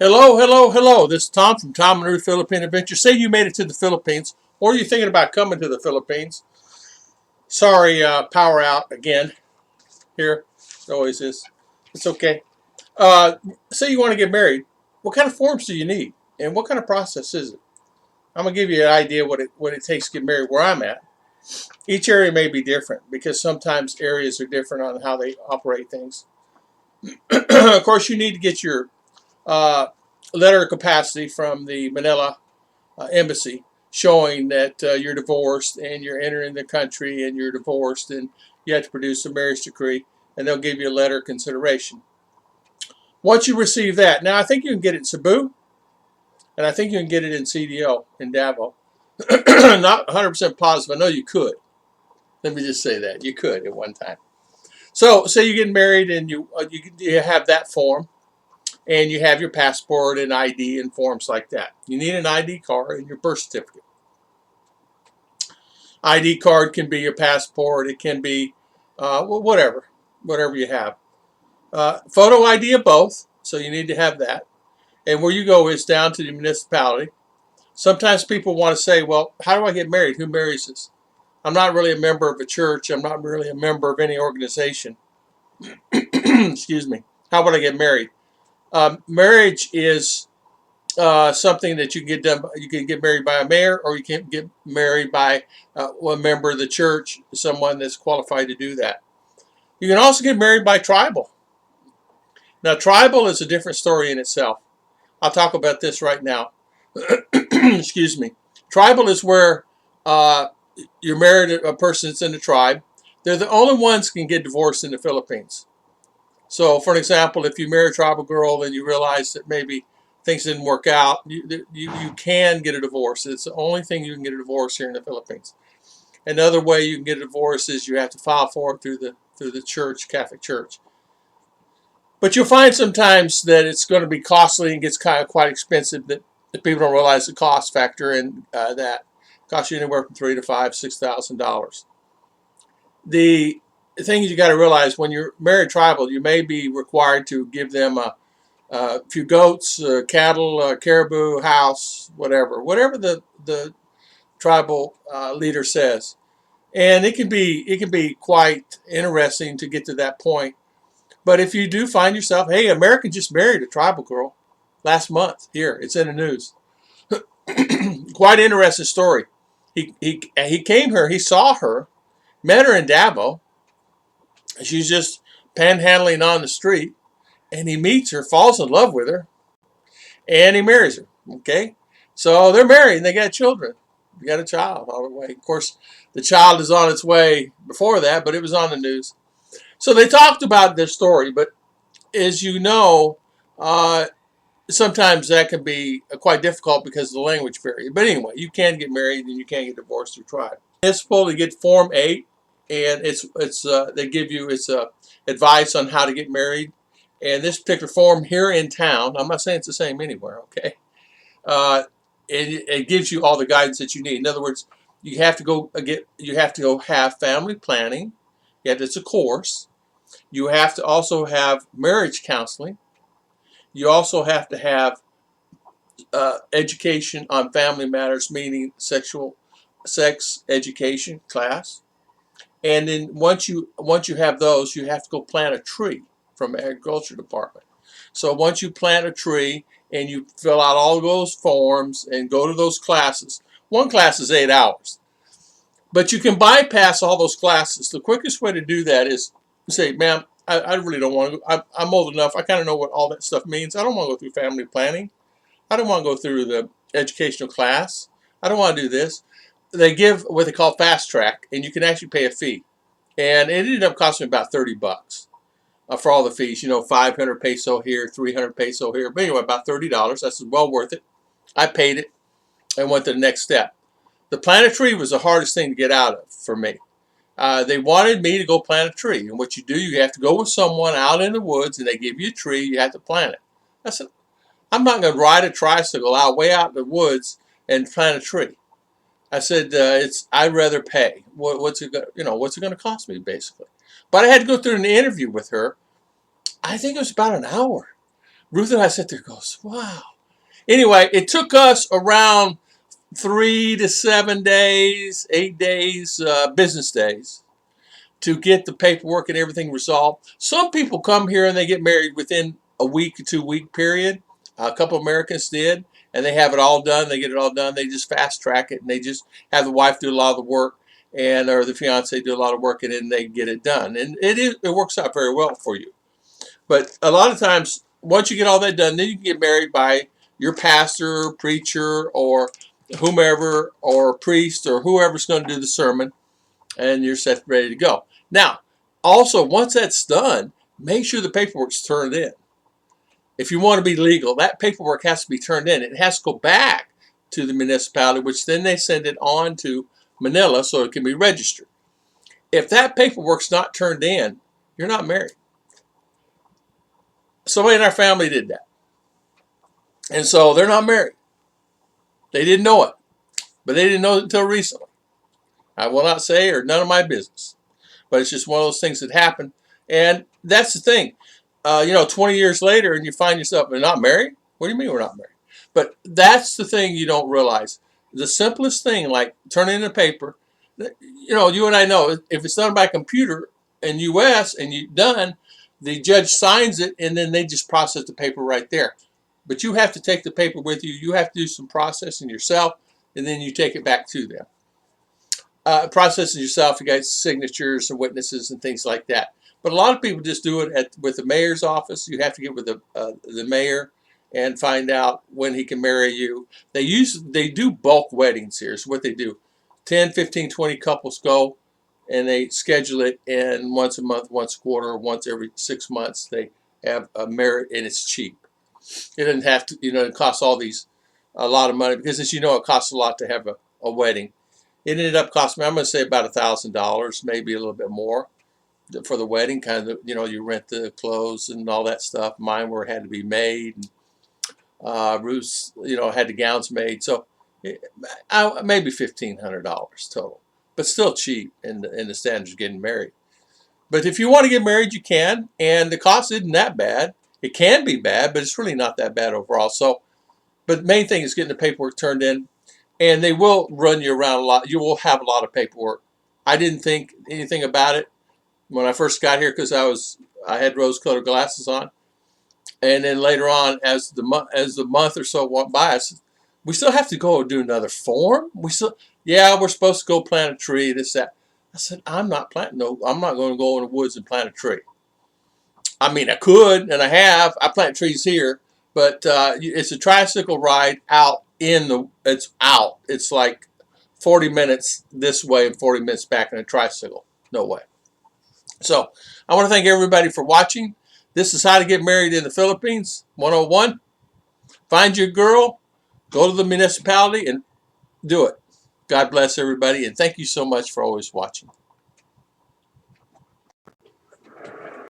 Hello, hello, hello. This is Tom from Tom and Ruth Philippine Adventure. Say you made it to the Philippines, or you're thinking about coming to the Philippines. Sorry, power out again. Here, it always is. It's okay. Uh, Say you want to get married. What kind of forms do you need, and what kind of process is it? I'm gonna give you an idea what it takes to get married where I'm at. Each area may be different because sometimes areas are different on how they operate things. Of course, you need to get your uh, letter of capacity from the Manila embassy showing that you're divorced and you're entering the country and you're divorced, and you have to produce a marriage decree, and they'll give you a letter of consideration. Once you receive that, now I think you can get it in Cebu, and I think you can get it in CDO in Davao. Not 100% positive. I know you could. Let me just say that you could at one time. So, say you get married and you have that form, and you have your passport and ID and forms like that. You need an ID card and your birth certificate. ID card can be your passport. It can be whatever you have. Photo ID of both, so you need to have that. And where you go is down to the municipality. Sometimes people want to say, well, how do I get married? Who marries us? I'm not really a member of a church. I'm not really a member of any organization. Excuse me. How would I get married? Marriage is something that you can get done. You can get married by a mayor, or you can get married by a member of the church, someone that's qualified to do that. You can also get married by tribal. Now, tribal is a different story in itself. I'll talk about this right now. Excuse me. Tribal is where you're married to a person that's in the tribe. They're the only ones who can get divorced in the Philippines. So, for an example, if you marry a tribal girl and you realize that maybe things didn't work out, you can get a divorce. It's the only thing you can get a divorce here in the Philippines. Another way you can get a divorce is you have to file for it through the church, Catholic Church. But you'll find sometimes that it's going to be costly and gets kind of quite expensive. That people don't realize the cost factor, and that costs you anywhere from $3,000 to $6,000. The thing is, you got to realize when you're married tribal, you may be required to give them a few goats, cattle, caribou, house, whatever the tribal leader says, and it can be quite interesting to get to that point. But if you do find yourself, hey, America just married a tribal girl last month. Here, it's in the news. Quite interesting story. He came here. He saw her, met her in Davao. She's just panhandling on the street, and he meets her, falls in love with her, and he marries her. Okay, so they're married and they got children. They got a child all the way. Of course, the child is on its way before that, but it was on the news. So they talked about this story, but as you know, sometimes that can be quite difficult because of the language barrier. But anyway, you can get married and you can get divorced through tribe. It's supposed to get Form 8, and they give you advice on how to get married. And this particular form here in town, I'm not saying it's the same anywhere, okay? Uh, it gives you all the guidance that you need. In other words, you have to go have family planning. Yeah, it's a course. You have to also have marriage counseling. You also have to have education on family matters, meaning sex education class. And then once you have those, you have to go plant a tree from the agriculture department. So once you plant a tree and you fill out all those forms and go to those classes, one class is 8 hours. But you can bypass all those classes. The quickest way to do that is say, ma'am, I really don't want to. I'm old enough. I kind of know what all that stuff means. I don't want to go through family planning. I don't want to go through the educational class. I don't want to do this. They give what they call fast track, and you can actually pay a fee. And it ended up costing me about $30 for all the fees. 500 peso here, 300 peso here. But anyway, about $30. That's well worth it. I paid it and went to the next step. The plant a tree was the hardest thing to get out of for me. They wanted me to go plant a tree. And what you do, you have to go with someone out in the woods, and they give you a tree. You have to plant it. I said, I'm not going to ride a tricycle way out in the woods and plant a tree. I said, I'd rather pay. What's it going to cost me, basically? But I had to go through an interview with her. I think it was about an hour. Ruth and I sit there and goes, wow. Anyway, it took us around 3 to 7 days, 8 days, business days to get the paperwork and everything resolved. Some people come here and they get married within a week or 2 week period. A couple of Americans did, and they have it all done. They get it all done. They just fast track it, and they just have the wife do a lot of the work, or the fiance do a lot of work, and then they get it done. And it works out very well for you. But a lot of times, once you get all that done, then you can get married by your pastor, preacher, or whomever, or priest, or whoever's going to do the sermon, and you're set ready to go. Now, also, once that's done, make sure the paperwork's turned in. If you want to be legal, that paperwork has to be turned in. It has to go back to the municipality, which then they send it on to Manila so it can be registered. If that paperwork's not turned in, you're not married. Somebody in our family did that. And so they're not married. They didn't know it, but they didn't know it until recently. I will not say, or none of my business. But it's just one of those things that happen. And that's the thing. 20 years later, and you find yourself, we're not married? What do you mean we're not married? But that's the thing you don't realize. The simplest thing, like turning in a paper, you and I know, if it's done by computer in U.S. and you're done, the judge signs it, and then they just process the paper right there. But you have to take the paper with you. You have to do some processing yourself, and then you take it back to them. Processing yourself, you got signatures and witnesses and things like that. But a lot of people just do it with the mayor's office. You have to get with the mayor and find out when he can marry you. They do bulk weddings here. So what they do, 10, 15, 20 couples go, and they schedule it, and once a month, once a quarter, once every 6 months, they have a marriage, and it's cheap. It doesn't have to, it costs a lot of money, because as you know, it costs a lot to have a wedding. It ended up costing me, I'm going to say about $1,000, maybe a little bit more for the wedding. Kind of, you rent the clothes and all that stuff. Mine had to be made. And, Ruth's, had the gowns made. So maybe $1,500 total, but still cheap in the standards of getting married. But if you want to get married, you can, and the cost isn't that bad. It can be bad, but it's really not that bad overall. So, but the main thing is getting the paperwork turned in. And they will run you around a lot. You will have a lot of paperwork. I didn't think anything about it when I first got here, because I had rose-colored glasses on. And then later on, as the month or so went by, I said, we still have to go do another form? We're supposed to go plant a tree, this, that. I said, I'm not going to go in the woods and plant a tree. I mean, I could, and I have. I plant trees here, but it's a tricycle ride out it's out. It's like 40 minutes this way and 40 minutes back in a tricycle. No way. So I want to thank everybody for watching. This is How to Get Married in the Philippines 101. Find your girl, go to the municipality, and do it. God bless everybody, and thank you so much for always watching.